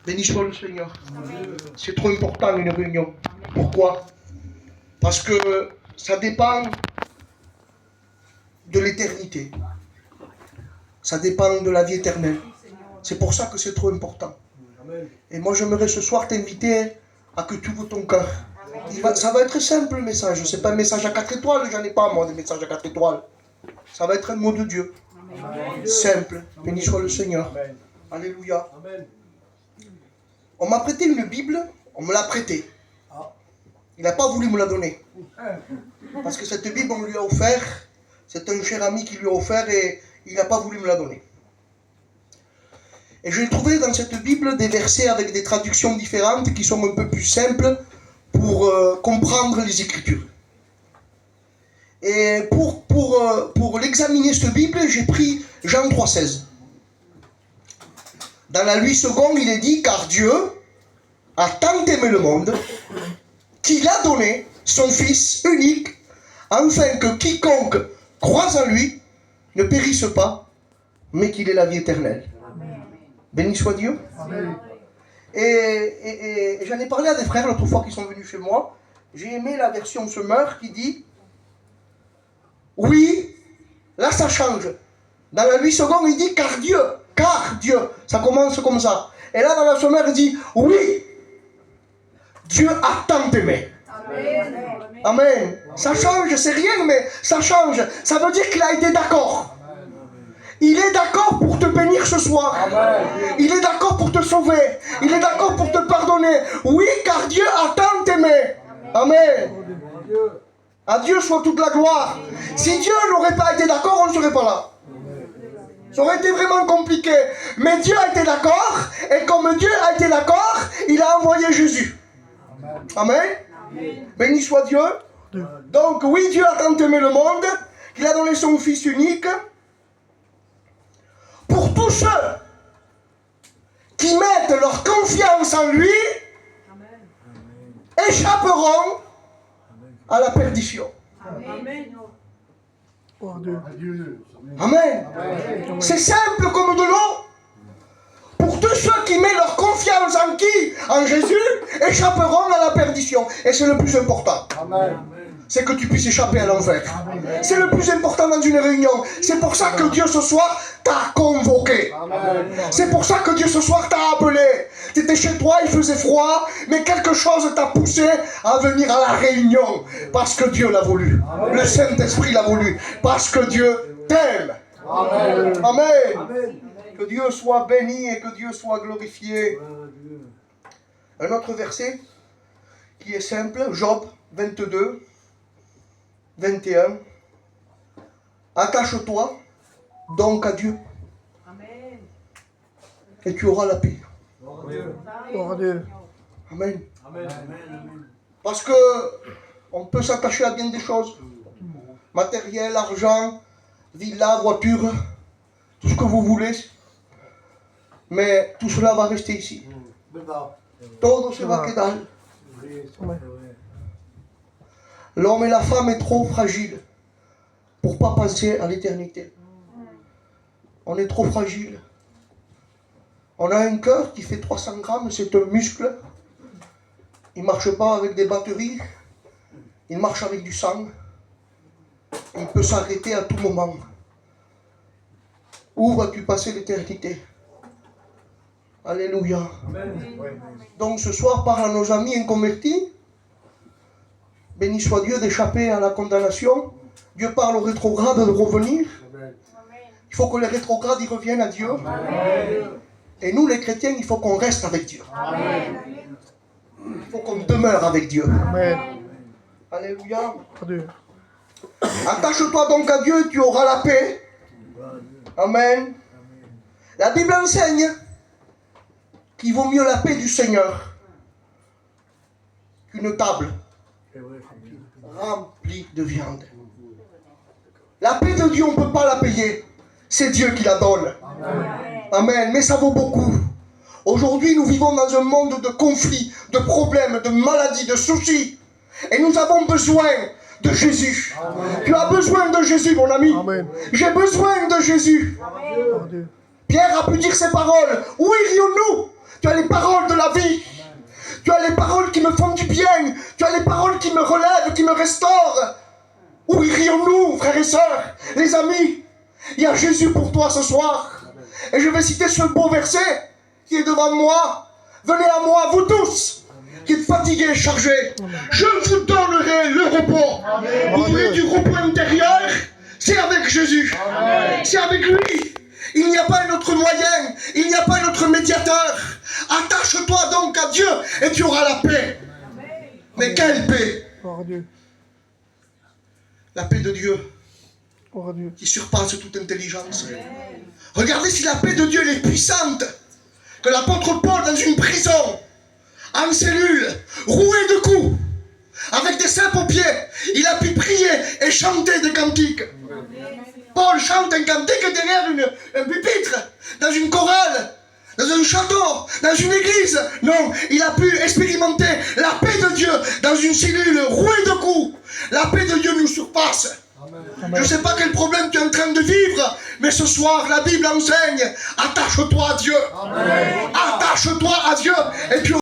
Béni soit le Seigneur. C'est trop important une réunion. Pourquoi? Parce que ça dépend de l'éternité. Ça dépend de la vie éternelle. C'est pour ça que c'est trop important. Et moi j'aimerais ce soir t'inviter à que tu ouvres ton cœur. Ça va être simple le message. C'est pas un message à 4 étoiles, j'en ai pas moi des messages à 4 étoiles. Ça va être un mot de Dieu. Simple. Béni soit le Seigneur. Alléluia. On m'a prêté une Bible, on me l'a prêtée. Il n'a pas voulu me la donner. Parce que cette Bible, on lui a offert. C'est un cher ami qui lui a offert et il n'a pas voulu me la donner. Et j'ai trouvé dans cette Bible des versets avec des traductions différentes qui sont un peu plus simples pour comprendre les Écritures. Et pour l'examiner cette Bible, j'ai pris Jean 3,16. Dans la 8 secondes, il est dit « Car Dieu a tant aimé le monde qu'il a donné son Fils unique, afin que quiconque croise en lui ne périsse pas, mais qu'il ait la vie éternelle. » Béni soit Dieu. Amen. Et j'en ai parlé à des frères l'autre fois qui sont venus chez moi. J'ai aimé la version Semeur qui dit « Oui, là ça change. » Dans la 8 secondes, il dit « Car Dieu, ça commence comme ça. » Et là, dans la Semeur, il dit « Oui, Dieu a tant aimé. » Amen. Amen. Ça change, c'est rien, mais ça change. Ça veut dire qu'il a été d'accord. Il est d'accord pour te bénir ce soir. Amen. Il est d'accord pour te sauver. Il est d'accord pour te pardonner. Oui, car Dieu a tant aimé. Amen. À Dieu soit toute la gloire. Si Dieu n'aurait pas été d'accord, on ne serait pas là. Ça aurait été vraiment compliqué. Mais Dieu a été d'accord. Et comme Dieu a été d'accord, il a envoyé Jésus. Amen. Béni soit Dieu. Donc oui, Dieu a tant aimé le monde qu'il a donné son Fils unique. Pour tous ceux qui mettent leur confiance en lui, échapperont à la perdition. Amen. Amen. C'est simple comme de l'eau. Pour tous ceux qui mettent leur confiance en qui? En Jésus, échapperont à la perdition. Et c'est le plus important. Amen. C'est que tu puisses échapper à l'enfer. C'est le plus important dans une réunion. C'est pour ça que Dieu ce soir t'a convoqué. C'est pour ça que Dieu ce soir t'a appelé. Tu étais chez toi, il faisait froid, mais quelque chose t'a poussé à venir à la réunion. Parce que Dieu l'a voulu. Amen. Le Saint-Esprit l'a voulu. Parce que Dieu t'aime. Amen. Amen. Amen. Que Dieu soit béni et que Dieu soit glorifié. Un autre verset qui est simple, Job 22. 21. Attache-toi donc à Dieu. Amen. Et tu auras la paix. Amen. Amen. Parce que on peut s'attacher à bien des choses. Matériel, argent, villa, voiture, tout ce que vous voulez. Mais tout cela va rester ici. Todo se va quedar. L'homme et la femme est trop fragiles pour ne pas penser à l'éternité. On est trop fragile. On a un cœur qui fait 300 grammes, c'est un muscle. Il ne marche pas avec des batteries, il marche avec du sang. Il peut s'arrêter à tout moment. Où vas-tu passer l'éternité? Alléluia. Amen. Donc ce soir, parle à nos amis inconvertis. Béni soit Dieu d'échapper à la condamnation. Dieu parle aux rétrogrades de revenir. Il faut que les rétrogrades y reviennent à Dieu. Amen. Et nous les chrétiens, il faut qu'on reste avec Dieu. Amen. Il faut qu'on demeure avec Dieu. Amen. Alléluia. Attache-toi donc à Dieu et tu auras la paix. Amen. La Bible enseigne qu'il vaut mieux la paix du Seigneur qu'une table remplie de viande. La paix de Dieu, on ne peut pas la payer. C'est Dieu qui la donne. Amen. Mais ça vaut beaucoup. Aujourd'hui, nous vivons dans un monde de conflits, de problèmes, de maladies, de soucis. Et nous avons besoin de Jésus. Amen. Tu as besoin de Jésus, mon ami. Amen. J'ai besoin de Jésus. Amen. Pierre a pu dire ces paroles. Où irions-nous? Tu as les paroles me font du bien. Tu as les paroles qui me relèvent, qui me restaurent. Où irions-nous, frères et sœurs, les amis? Il y a Jésus pour toi ce soir. Et je vais citer ce beau verset qui est devant moi. Venez à moi, vous tous, qui êtes fatigués et chargés. Je vous donnerai le repos. Vous voulez du repos intérieur? C'est avec Jésus. C'est avec lui. Il n'y a pas un autre moyen. Il n'y a pas un autre médiateur. Attache-toi donc à Dieu et tu auras la paix. Mais quelle paix? La paix de Dieu qui surpasse toute intelligence. Regardez si la paix de Dieu elle est puissante. Que l'apôtre Paul dans une prison, en cellule, roué de coups, avec des sapes aux pieds, il a pu prier et chanter des cantiques. Paul chante un cantique derrière un pupitre, dans une chorale, dans un château, dans une église. Non, il a pu expérimenter la paix de Dieu dans une cellule rouée de coups. La paix de Dieu nous surpasse. Je ne sais pas quel problème tu es en train de vivre, mais ce soir, la Bible enseigne, attache-toi à Dieu. Attache-toi à Dieu. Et puis